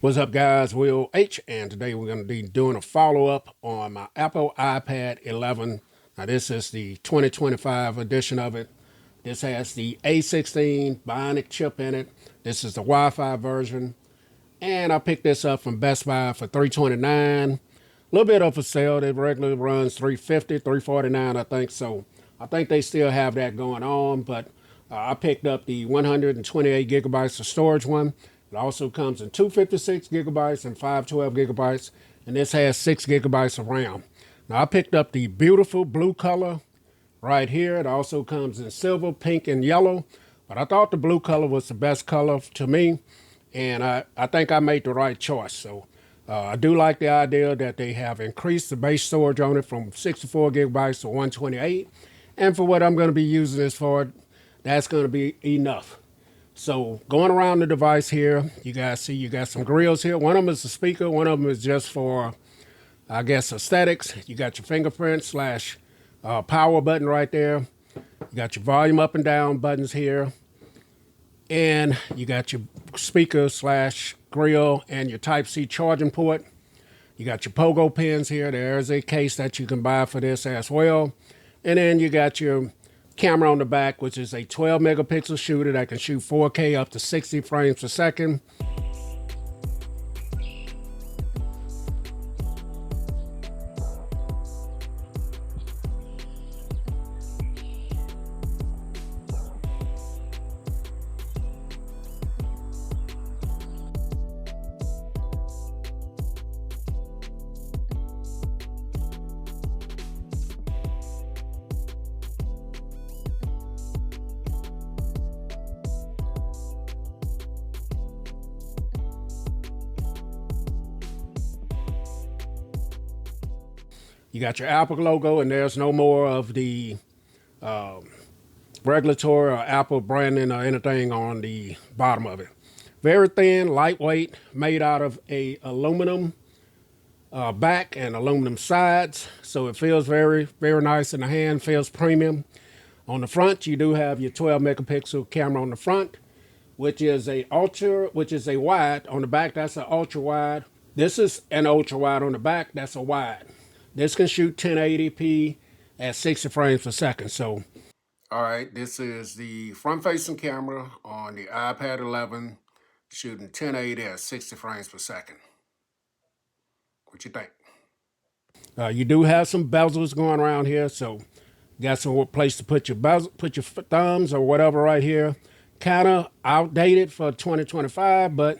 What's up, guys? Will H, and today we're going to be doing a follow-up on my Apple iPad 11. Now, this is the 2025 edition of it. This has the A16 Bionic chip in it. This is the Wi-Fi version, and I picked this up from Best Buy for $329. A little bit of a sale. It regularly runs $350, $349, I think. So I think they still have that going on, but I picked up the 128 gigabytes of storage one. It also comes in 256 gigabytes and 512 gigabytes, and this has 6 gigabytes of RAM. Now, I picked up the beautiful blue color right here. It also comes in silver, pink, and yellow, but I thought the blue color was the best color to me, and I think I made the right choice. So I do like the idea that they have increased the base storage on it from 64 gigabytes to 128, and for what I'm going to be using this for, that's going to be enough. So going around the device here, you guys see you got some grills here. One of them is a speaker. One of them is just for, I guess, aesthetics. You got your fingerprint slash power button right there. You got your volume up and down buttons here. And you got your speaker slash grill and your Type-C charging port. You got your pogo pins here. There's a case that you can buy for this as well. And then you got your camera on the back, which is a 12 megapixel shooter that can shoot 4K up to 60 frames per second. You got your Apple logo, and there's no more of the regulatory or Apple branding or anything on the bottom of it. Very thin, lightweight, made out of a aluminum back and aluminum sides. So it feels very, very nice in the hand, feels premium. On the front, you do have your 12 megapixel camera on the front, which is a wide. On the back, that's an ultra wide. This is an ultra wide on the back, that's a wide. This can shoot 1080p at 60 frames per second. So, all right, this is the front-facing camera on the iPad 11, shooting 1080 at 60 frames per second. What you think? You do have some bezels going around here, so you got some place to put your thumbs or whatever right here. Kind of outdated for 2025, but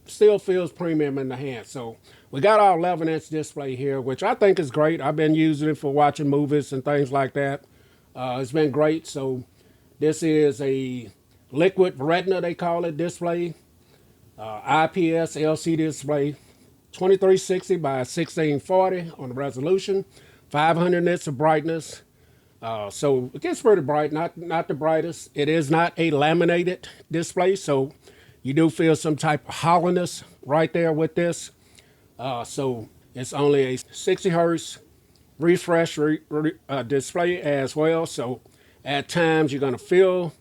still feels premium in the hand. So we got our 11-inch display here, which I think is great. I've been using it for watching movies and things like that. It's been great. So this is a liquid retina, they call it, display. IPS LCD display, 2360 by 1640 on the resolution, 500 nits of brightness. So it gets pretty bright, not the brightest. It is not a laminated display, so you do feel some type of hollowness right there with this. So it's only a 60 hertz refresh display as well. So at times you're going to feel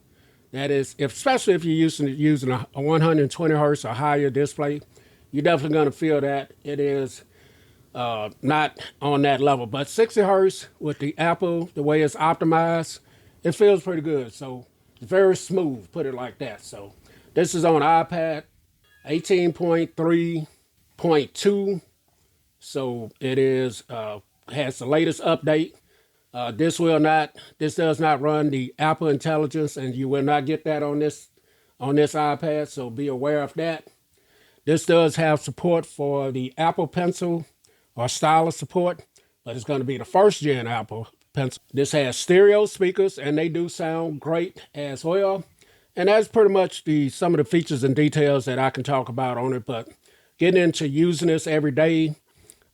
that is, especially if you're using a 120 hertz or higher display, you're definitely going to feel that it is not on that level. But 60 hertz with the Apple, the way it's optimized, it feels pretty good. So it's very smooth, put it like that. So this is on iPad 18.3.2. So it is has the latest update. This does not run the Apple Intelligence, and you will not get that on this iPad. So be aware of that. This does have support for the Apple Pencil or stylus support, but it's going to be the first gen Apple Pencil. This has stereo speakers, and they do sound great as well. And that's pretty much some of the features and details that I can talk about on it. But getting into using this every day,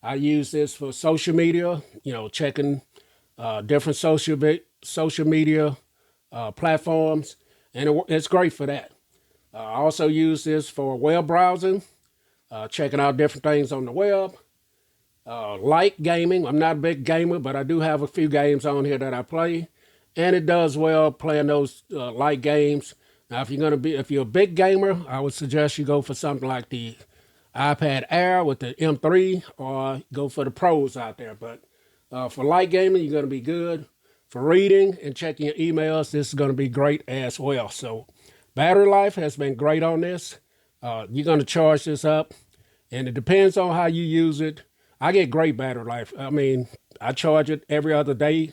I use this for social media, checking different social media platforms, and it's great for that. I also use this for web browsing, checking out different things on the web. Light gaming. I'm not a big gamer, but I do have a few games on here that I play, and it does well playing those light games. Now, if you're a big gamer, I would suggest you go for something like the iPad Air with the M3, or go for the pros out there. But for light gaming, you're going to be good. For reading and checking your emails, this is going to be great as well. So battery life has been great on this. You're going to charge this up, and it depends on how you use it. I get great battery life. I mean, I charge it every other day,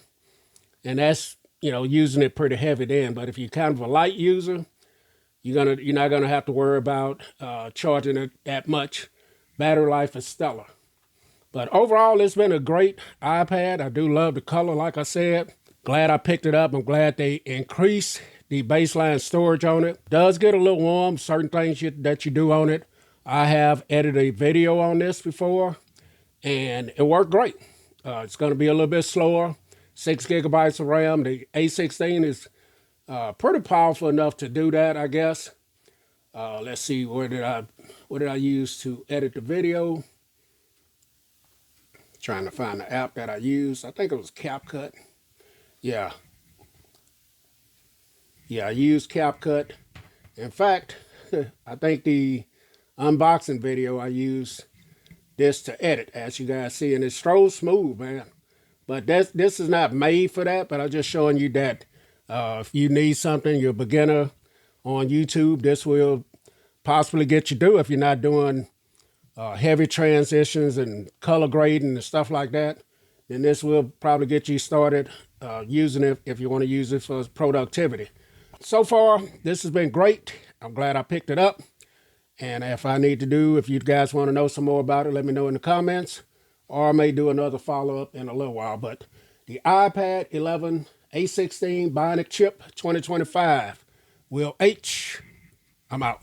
and that's, using it pretty heavy then. But if you're kind of a light user, you're not gonna have to worry about charging it that much. Battery life is stellar. But overall, it's been a great iPad. I do love the color, like I said. Glad I picked it up. I'm glad they increased the baseline storage on it. Does get a little warm, certain things that you do on it. I have edited a video on this before, and it worked great. It's going to be a little bit slower. 6 gigabytes of RAM. The A16 is pretty powerful enough to do that, I guess. Let's see, what did I use to edit the video? Trying to find the app that I used. I think it was CapCut. Yeah, I used CapCut. In fact, I think the unboxing video I used this to edit, as you guys see, and it's so smooth, man. But this is not made for that, but I'm just showing you that if you need something, you're a beginner on YouTube, this will possibly get you through if you're not doing heavy transitions and color grading and stuff like that. Then this will probably get you started using it if you want to use it for productivity. So far, this has been great. I'm glad I picked it up. And if you guys want to know some more about it, let me know in the comments, or I may do another follow-up in a little while. But the iPad 11 A16 Bionic chip 2025. Will H. I'm out.